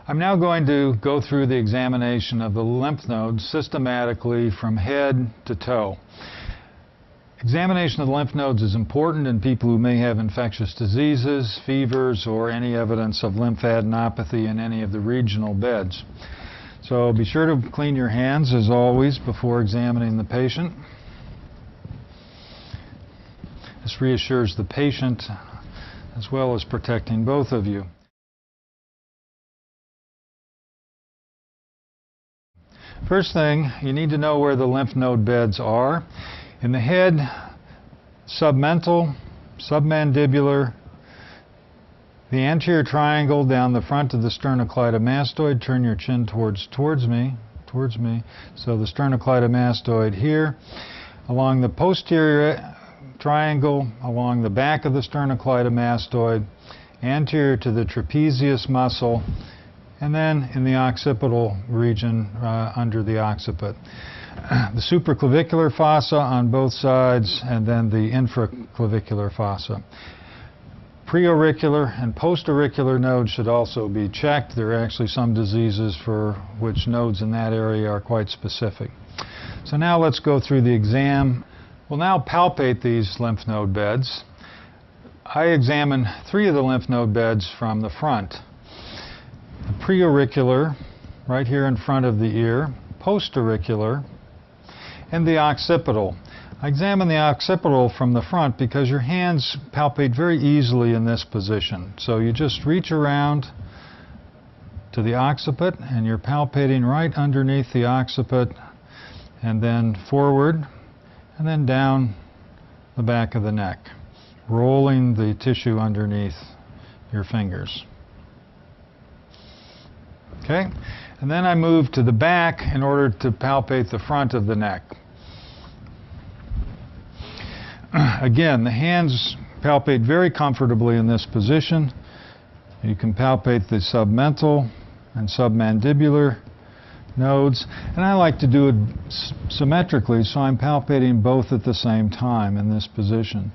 I'm now going to go through the examination of the lymph nodes systematically from head to toe. Examination of the lymph nodes is important in people who may have infectious diseases, fevers, or any evidence of lymphadenopathy in any of the regional beds. So be sure to clean your hands, as always, before examining the patient. This reassures the patient as well as protecting both of you. First thing, you need to know where the lymph node beds are. In the head, submental, submandibular, the anterior triangle down the front of the sternocleidomastoid. Turn your chin towards me. So the sternocleidomastoid here. Along the posterior triangle, along the back of the sternocleidomastoid, anterior to the trapezius muscle, and then in the occipital region under the occiput. The supraclavicular fossa on both sides, and then the infraclavicular fossa. Preauricular and postauricular nodes should also be checked. There are actually some diseases for which nodes in that area are quite specific. So now let's go through the exam. We'll now palpate these lymph node beds. I examine 3 of the lymph node beds from the front. The preauricular, right here in front of the ear, postauricular, and the occipital. I examine the occipital from the front because your hands palpate very easily in this position. So you just reach around to the occiput and you're palpating right underneath the occiput, and then forward and then down the back of the neck, rolling the tissue underneath your fingers. Okay? And then I move to the back in order to palpate the front of the neck. Again, the hands palpate very comfortably in this position. You can palpate the submental and submandibular nodes, and I like to do it symmetrically, so I'm palpating both at the same time in this position.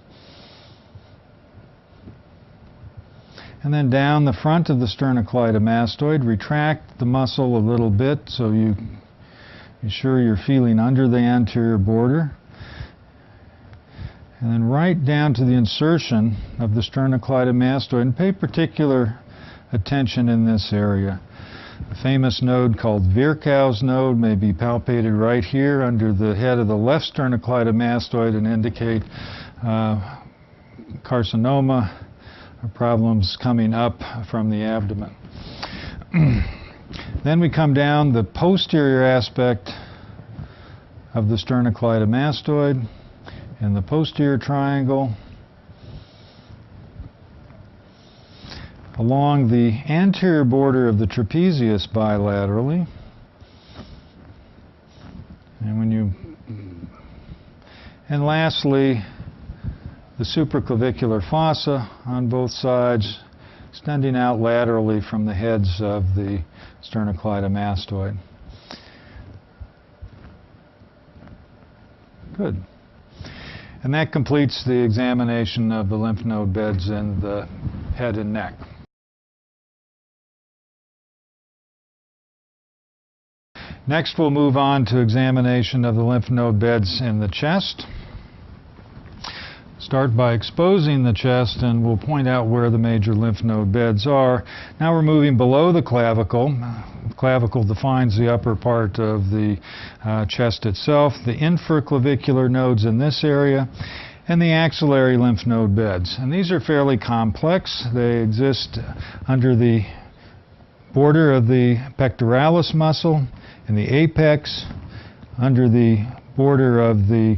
And then down the front of the sternocleidomastoid, retract the muscle a little bit so you're sure you're feeling under the anterior border. And then right down to the insertion of the sternocleidomastoid, and pay particular attention in this area. A famous node called Virchow's node may be palpated right here under the head of the left sternocleidomastoid and indicate carcinoma or problems coming up from the abdomen. Then we come down the posterior aspect of the sternocleidomastoid in the posterior triangle, along the anterior border of the trapezius bilaterally, and lastly the supraclavicular fossa on both sides, extending out laterally from the heads of the sternocleidomastoid. Good. And that completes the examination of the lymph node beds in the head and neck. Next, we'll move on to examination of the lymph node beds in the chest. Start by exposing the chest, and we'll point out where the major lymph node beds are. Now we're moving below the clavicle. The clavicle defines the upper part of the chest itself. The infraclavicular nodes in this area, and the axillary lymph node beds. And these are fairly complex. They exist under the border of the pectoralis muscle, in the apex, under the border of the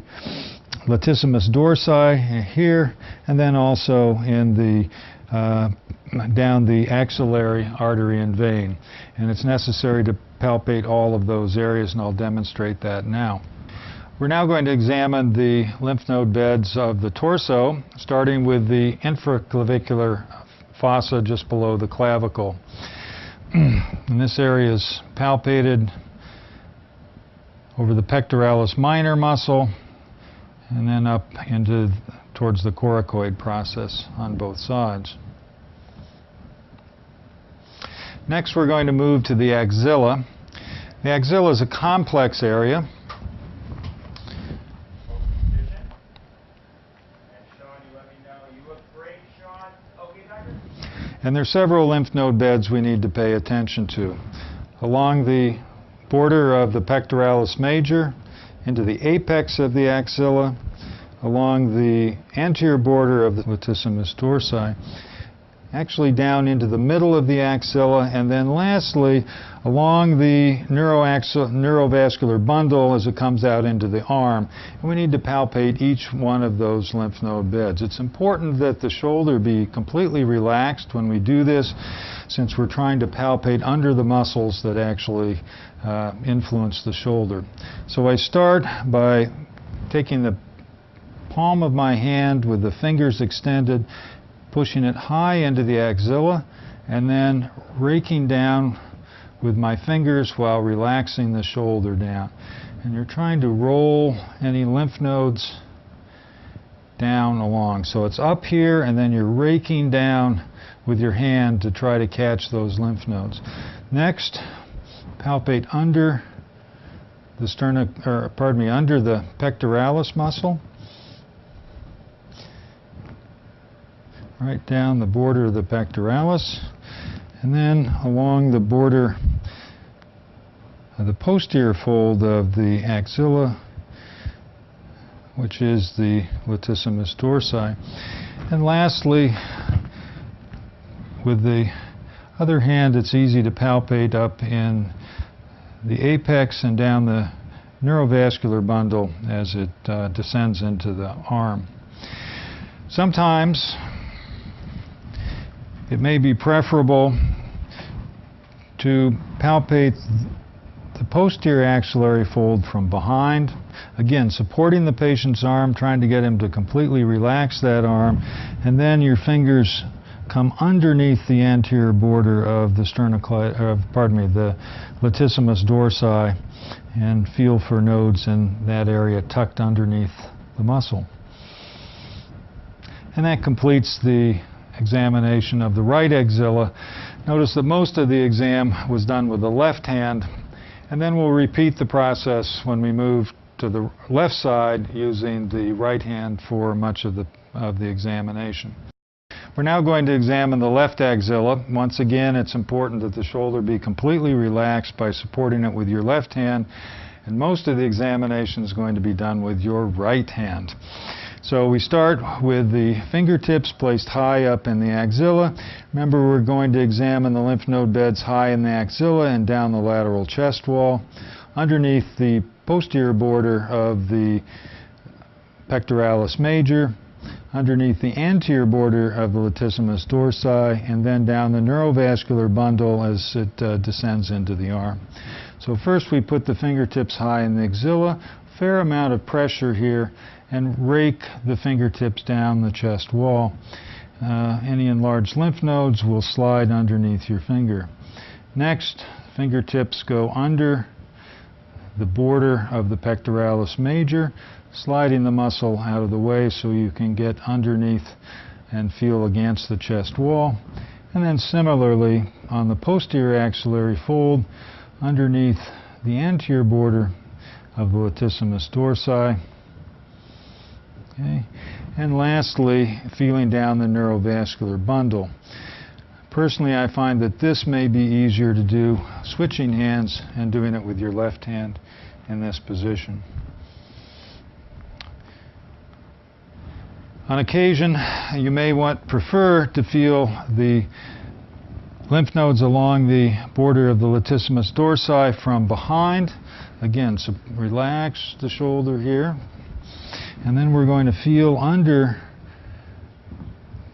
latissimus dorsi here, and then also in the down the axillary artery and vein. And it's necessary to palpate all of those areas, and I'll demonstrate that now. We're now going to examine the lymph node beds of the torso, starting with the infraclavicular fossa just below the clavicle. And this area is palpated over the pectoralis minor muscle and then up towards the coracoid process on both sides. Next we're going to move to the axilla. The axilla is a complex area. And there are several lymph node beds we need to pay attention to. Along the border of the pectoralis major, into the apex of the axilla, along the anterior border of the latissimus dorsi, actually down into the middle of the axilla, and then lastly along the neurovascular bundle as it comes out into the arm. And we need to palpate each one of those lymph node beds. It's important that the shoulder be completely relaxed when we do this, since we're trying to palpate under the muscles that actually influence the shoulder. So I start by taking the palm of my hand with the fingers extended, pushing it high into the axilla, and then raking down with my fingers while relaxing the shoulder down. And you're trying to roll any lymph nodes down along. So it's up here, and then you're raking down with your hand to try to catch those lymph nodes. Next, palpate under the under the pectoralis muscle, right down the border of the pectoralis, and then along the border of the posterior fold of the axilla, which is the latissimus dorsi. And lastly, with the other hand, it's easy to palpate up in the apex and down the neurovascular bundle as it descends into the arm. Sometimes it may be preferable to palpate the posterior axillary fold from behind, again supporting the patient's arm, trying to get him to completely relax that arm, and then your fingers come underneath the anterior border of the the latissimus dorsi, and feel for nodes in that area tucked underneath the muscle. And that completes the examination of the right axilla. Notice that most of the exam was done with the left hand, and then we'll repeat the process when we move to the left side using the right hand for much of the examination. We're now going to examine the left axilla. Once again, it's important that the shoulder be completely relaxed by supporting it with your left hand, and most of the examination is going to be done with your right hand. So we start with the fingertips placed high up in the axilla. Remember, we're going to examine the lymph node beds high in the axilla and down the lateral chest wall, underneath the posterior border of the pectoralis major, underneath the anterior border of the latissimus dorsi, and then down the neurovascular bundle as it descends into the arm. So first we put the fingertips high in the axilla, fair amount of pressure here, and rake the fingertips down the chest wall. Any enlarged lymph nodes will slide underneath your finger. Next, fingertips go under the border of the pectoralis major, sliding the muscle out of the way so you can get underneath and feel against the chest wall. And then similarly, on the posterior axillary fold, underneath the anterior border of the latissimus dorsi. Okay. And lastly, feeling down the neurovascular bundle. Personally, I find that this may be easier to do switching hands and doing it with your left hand in this position. On occasion, you may prefer to feel the lymph nodes along the border of the latissimus dorsi from behind. Again, so relax the shoulder here. And then we're going to feel under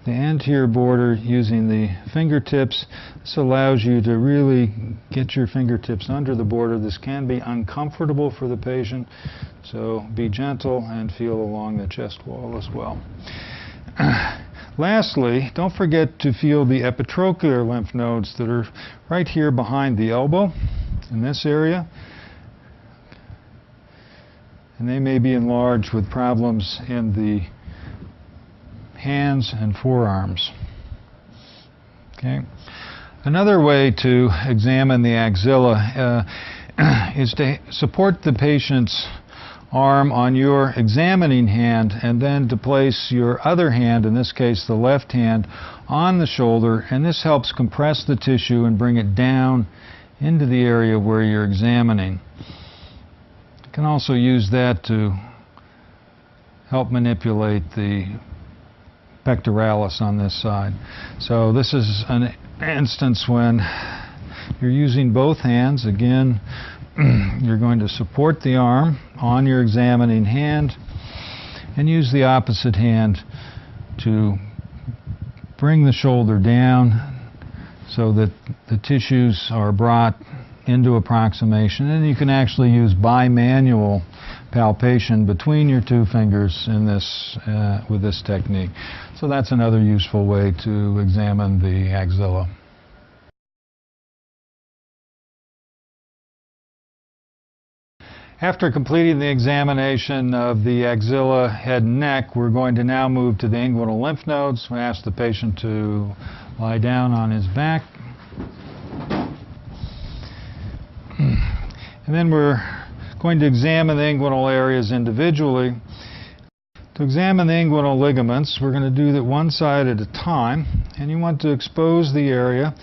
the anterior border using the fingertips. This allows you to really get your fingertips under the border. This can be uncomfortable for the patient, so be gentle and feel along the chest wall as well. Lastly, don't forget to feel the epitrochlear lymph nodes that are right here behind the elbow in this area. And they may be enlarged with problems in the hands and forearms. Okay. Another way to examine the axilla is to support the patient's arm on your examining hand and then to place your other hand, in this case the left hand, on the shoulder, and this helps compress the tissue and bring it down into the area where you're examining. You can also use that to help manipulate the pectoralis on this side. So this is an instance when you're using both hands. Again, you're going to support the arm on your examining hand and use the opposite hand to bring the shoulder down so that the tissues are brought into approximation, and you can actually use bimanual palpation between your two fingers in this with this technique. So that's another useful way to examine the axilla. After completing the examination of the axilla, head and neck, we're going to now move to the inguinal lymph nodes. We ask the patient to lie down on his back. And then we're going to examine the inguinal areas individually. To examine the inguinal ligaments, we're going to do that one side at a time, and you want to expose the area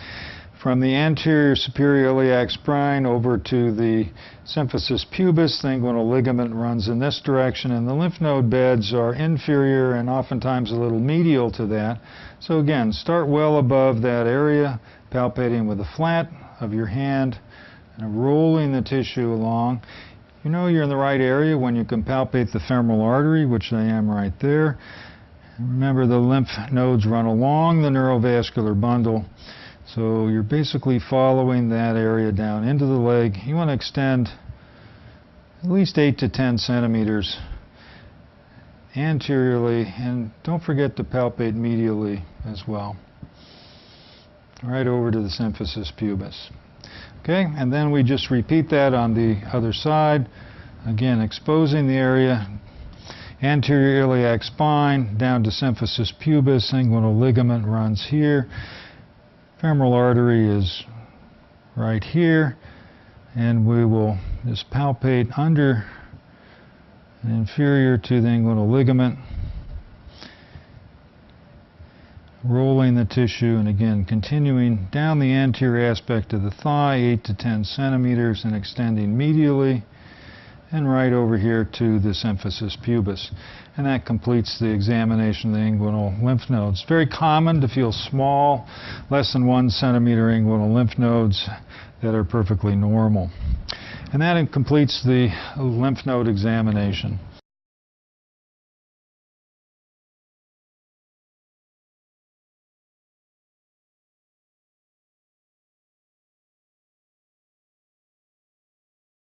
from the anterior superior iliac spine over to the symphysis pubis. The inguinal ligament runs in this direction, and the lymph node beds are inferior and oftentimes a little medial to that. So again, start well above that area, palpating with the flat of your hand and rolling the tissue along. You know you're in the right area when you can palpate the femoral artery, which I am right there. And remember, the lymph nodes run along the neurovascular bundle. So you're basically following that area down into the leg. You want to extend at least 8 to 10 centimeters anteriorly, and don't forget to palpate medially as well. Right over to the symphysis pubis. Okay, and then we just repeat that on the other side. Again, exposing the area, anterior iliac spine, down to symphysis pubis, inguinal ligament runs here. Femoral artery is right here, and we will just palpate under and inferior to the inguinal ligament, rolling the tissue, and again continuing down the anterior aspect of the thigh, 8 to 10 centimeters, and extending medially, and right over here to the symphysis pubis. And that completes the examination of the inguinal lymph nodes. Very common to feel small, less than 1 centimeter inguinal lymph nodes that are perfectly normal. And that completes the lymph node examination.